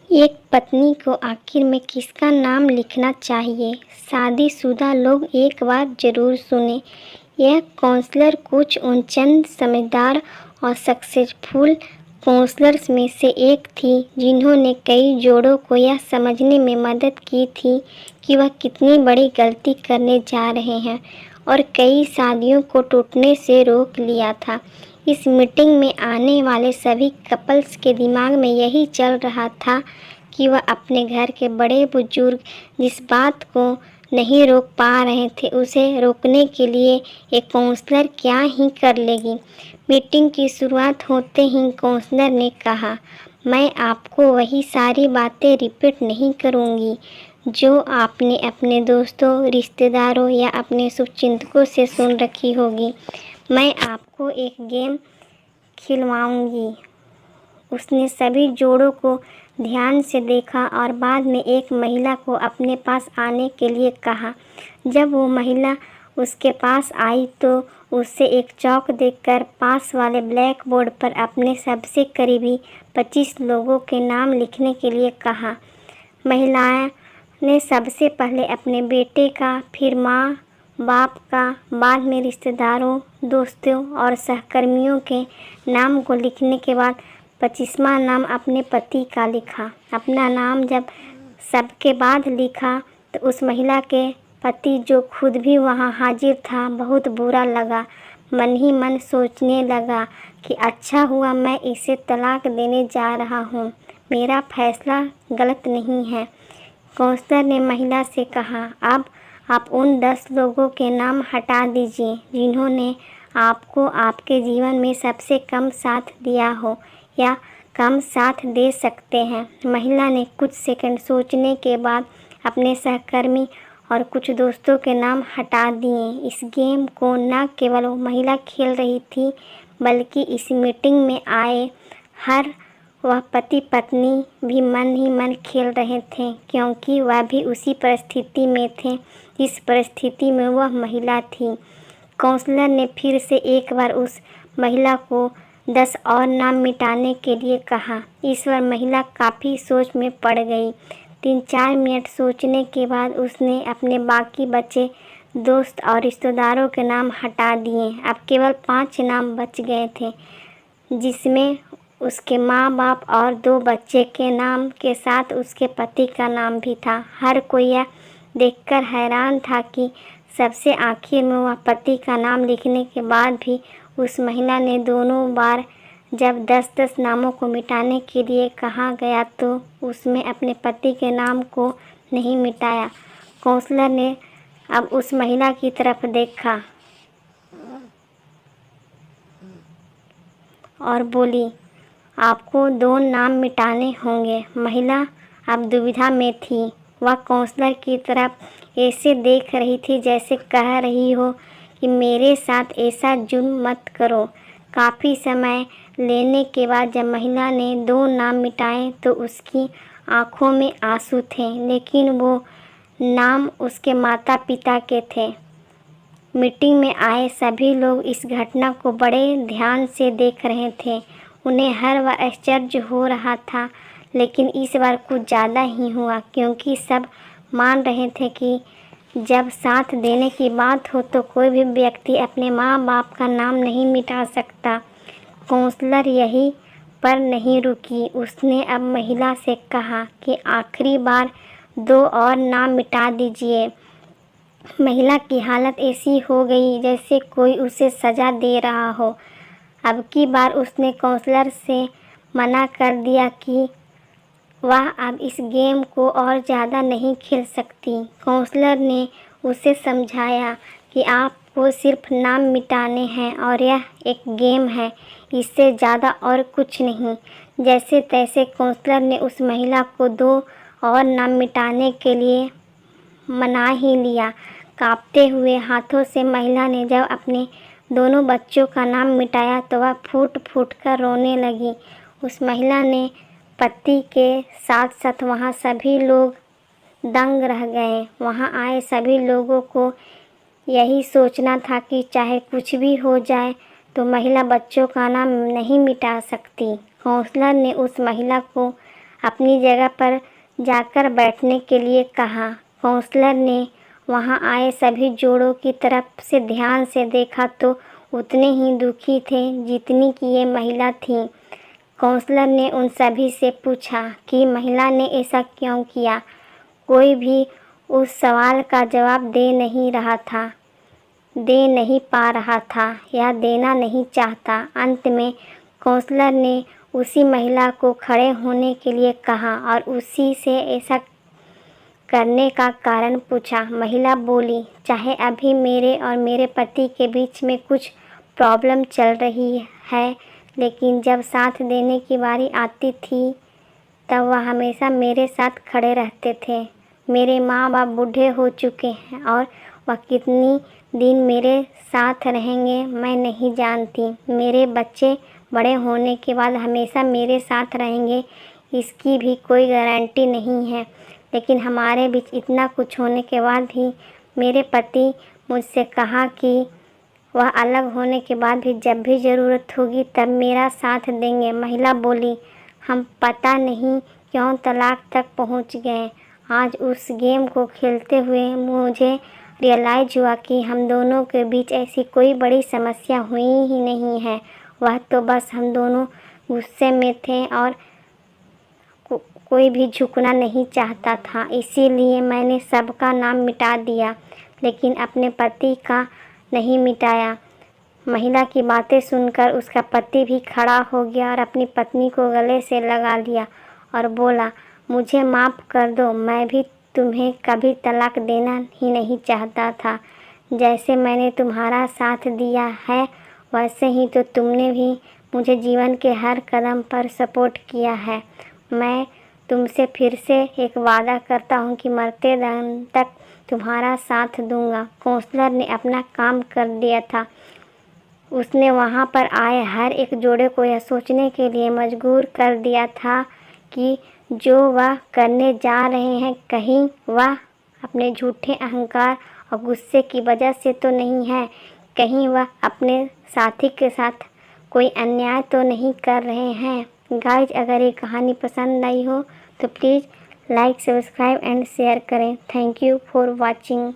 एक पत्नी को आखिर में किसका नाम लिखना चाहिए? शादीशुदा लोग एक बार ज़रूर सुने। यह काउंसलर कुछ उनचंद समझदार और सक्सेसफुल काउंसलर्स में से एक थी, जिन्होंने कई जोड़ों को यह समझने में मदद की थी कि वह कितनी बड़ी गलती करने जा रहे हैं, और कई शादियों को टूटने से रोक लिया था। इस मीटिंग में आने वाले सभी कपल्स के दिमाग में यही चल रहा था कि वह अपने घर के बड़े बुजुर्ग जिस बात को नहीं रोक पा रहे थे, उसे रोकने के लिए एक काउंसलर क्या ही कर लेगी। मीटिंग की शुरुआत होते ही काउंसलर ने कहा, मैं आपको वही सारी बातें रिपीट नहीं करूँगी जो आपने अपने दोस्तों, रिश्तेदारों या अपने शुभचिंतकों से सुन रखी होगी। मैं आपको एक गेम खिलवाऊंगी। उसने सभी जोड़ों को ध्यान से देखा और बाद में एक महिला को अपने पास आने के लिए कहा। जब वो महिला उसके पास आई तो उससे एक चौक देकर पास वाले ब्लैक बोर्ड पर अपने सबसे करीबी 25 लोगों के नाम लिखने के लिए कहा। महिला ने सबसे पहले अपने बेटे का, फिर माँ बाप का, बाद में रिश्तेदारों, दोस्तों और सहकर्मियों के नाम को लिखने के बाद 25वां नाम अपने पति का लिखा। अपना नाम जब सबके बाद लिखा तो उस महिला के पति, जो खुद भी वहाँ हाजिर था, बहुत बुरा लगा। मन ही मन सोचने लगा कि अच्छा हुआ मैं इसे तलाक देने जा रहा हूँ, मेरा फैसला गलत नहीं है। काउंसलर ने महिला से कहा, अब आप उन 10 लोगों के नाम हटा दीजिए जिन्होंने आपको आपके जीवन में सबसे कम साथ दिया हो या कम साथ दे सकते हैं। महिला ने कुछ सेकंड सोचने के बाद अपने सहकर्मी और कुछ दोस्तों के नाम हटा दिए। इस गेम को न केवल वो महिला खेल रही थी, बल्कि इस मीटिंग में आए हर वह पति पत्नी भी मन ही मन खेल रहे थे, क्योंकि वह भी उसी परिस्थिति में थे जिस परिस्थिति में वह महिला थी। काउंसलर ने फिर से एक बार उस महिला को 10 और नाम मिटाने के लिए कहा। इस बार महिला काफ़ी सोच में पड़ गई। 3-4 मिनट सोचने के बाद उसने अपने बाकी बचे दोस्त और रिश्तेदारों के नाम हटा दिए। अब केवल 5 नाम बच गए थे, जिसमें उसके माँ बाप और 2 बच्चे के नाम के साथ उसके पति का नाम भी था। हर कोई यह देखकर हैरान था कि सबसे आखिर में वह पति का नाम लिखने के बाद भी उस महिला ने दोनों बार जब 10-10 नामों को मिटाने के लिए कहा गया तो उसमें अपने पति के नाम को नहीं मिटाया। काउंसलर ने अब उस महिला की तरफ देखा और बोली, आपको 2 नाम मिटाने होंगे। महिला अब दुविधा में थी। वह काउंसलर की तरफ ऐसे देख रही थी जैसे कह रही हो कि मेरे साथ ऐसा जुर्म मत करो। काफ़ी समय लेने के बाद जब महिला ने 2 नाम मिटाए तो उसकी आंखों में आंसू थे, लेकिन वो नाम उसके माता पिता के थे। मीटिंग में आए सभी लोग इस घटना को बड़े ध्यान से देख रहे थे। उन्हें हर बार आश्चर्य हो रहा था, लेकिन इस बार कुछ ज़्यादा ही हुआ, क्योंकि सब मान रहे थे कि जब साथ देने की बात हो तो कोई भी व्यक्ति अपने माँ बाप का नाम नहीं मिटा सकता। काउंसलर यहीं पर नहीं रुकी। उसने अब महिला से कहा कि आखिरी बार 2 और नाम मिटा दीजिए। महिला की हालत ऐसी हो गई जैसे कोई उसे सज़ा दे रहा हो। अब की बार उसने काउंसलर से मना कर दिया कि वह अब इस गेम को और ज़्यादा नहीं खेल सकती। काउंसलर ने उसे समझाया कि आपको सिर्फ नाम मिटाने हैं और यह एक गेम है, इससे ज़्यादा और कुछ नहीं। जैसे तैसे काउंसलर ने उस महिला को 2 और नाम मिटाने के लिए मना ही लिया। कांपते हुए हाथों से महिला ने जब अपने दोनों बच्चों का नाम मिटाया तो वह फूट फूट कर रोने लगी। उस महिला ने पति के साथ साथ वहाँ सभी लोग दंग रह गए। वहाँ आए सभी लोगों को यही सोचना था कि चाहे कुछ भी हो जाए तो महिला बच्चों का नाम नहीं मिटा सकती। काउंसलर ने उस महिला को अपनी जगह पर जाकर बैठने के लिए कहा। काउंसलर ने वहां आए सभी जोड़ों की तरफ से ध्यान से देखा तो उतने ही दुखी थे जितनी कि ये महिला थी। काउंसलर ने उन सभी से पूछा कि महिला ने ऐसा क्यों किया। कोई भी उस सवाल का जवाब दे नहीं पा रहा था या देना नहीं चाहता। अंत में काउंसलर ने उसी महिला को खड़े होने के लिए कहा और उसी से ऐसा करने का कारण पूछा। महिला बोली, चाहे अभी मेरे और मेरे पति के बीच में कुछ प्रॉब्लम चल रही है, लेकिन जब साथ देने की बारी आती थी तब वह हमेशा मेरे साथ खड़े रहते थे। मेरे माँ बाप बूढ़े हो चुके हैं और वह कितनी दिन मेरे साथ रहेंगे मैं नहीं जानती। मेरे बच्चे बड़े होने के बाद हमेशा मेरे साथ रहेंगे इसकी भी कोई गारंटी नहीं है, लेकिन हमारे बीच इतना कुछ होने के बाद भी मेरे पति मुझसे कहा कि वह अलग होने के बाद भी जब भी ज़रूरत होगी तब मेरा साथ देंगे। महिला बोली, हम पता नहीं क्यों तलाक तक पहुंच गए। आज उस गेम को खेलते हुए मुझे रियलाइज़ हुआ कि हम दोनों के बीच ऐसी कोई बड़ी समस्या हुई ही नहीं है। वह तो बस हम दोनों गुस्से में थे और कोई भी झुकना नहीं चाहता था, इसीलिए मैंने सबका नाम मिटा दिया, लेकिन अपने पति का नहीं मिटाया। महिला की बातें सुनकर उसका पति भी खड़ा हो गया और अपनी पत्नी को गले से लगा लिया और बोला, मुझे माफ़ कर दो, मैं भी तुम्हें कभी तलाक देना ही नहीं चाहता था। जैसे मैंने तुम्हारा साथ दिया है वैसे ही तो तुमने भी मुझे जीवन के हर कदम पर सपोर्ट किया है। मैं तुमसे फिर से एक वादा करता हूँ कि मरते दम तक तुम्हारा साथ दूंगा। काउंसलर ने अपना काम कर दिया था। उसने वहाँ पर आए हर एक जोड़े को यह सोचने के लिए मजबूर कर दिया था कि जो वह करने जा रहे हैं कहीं वह अपने झूठे अहंकार और गुस्से की वजह से तो नहीं है, कहीं वह अपने साथी के साथ कोई अन्याय तो नहीं कर रहे हैं। गाइज, अगर ये कहानी पसंद आई हो तो please like, subscribe and share करें। Thank you for watching.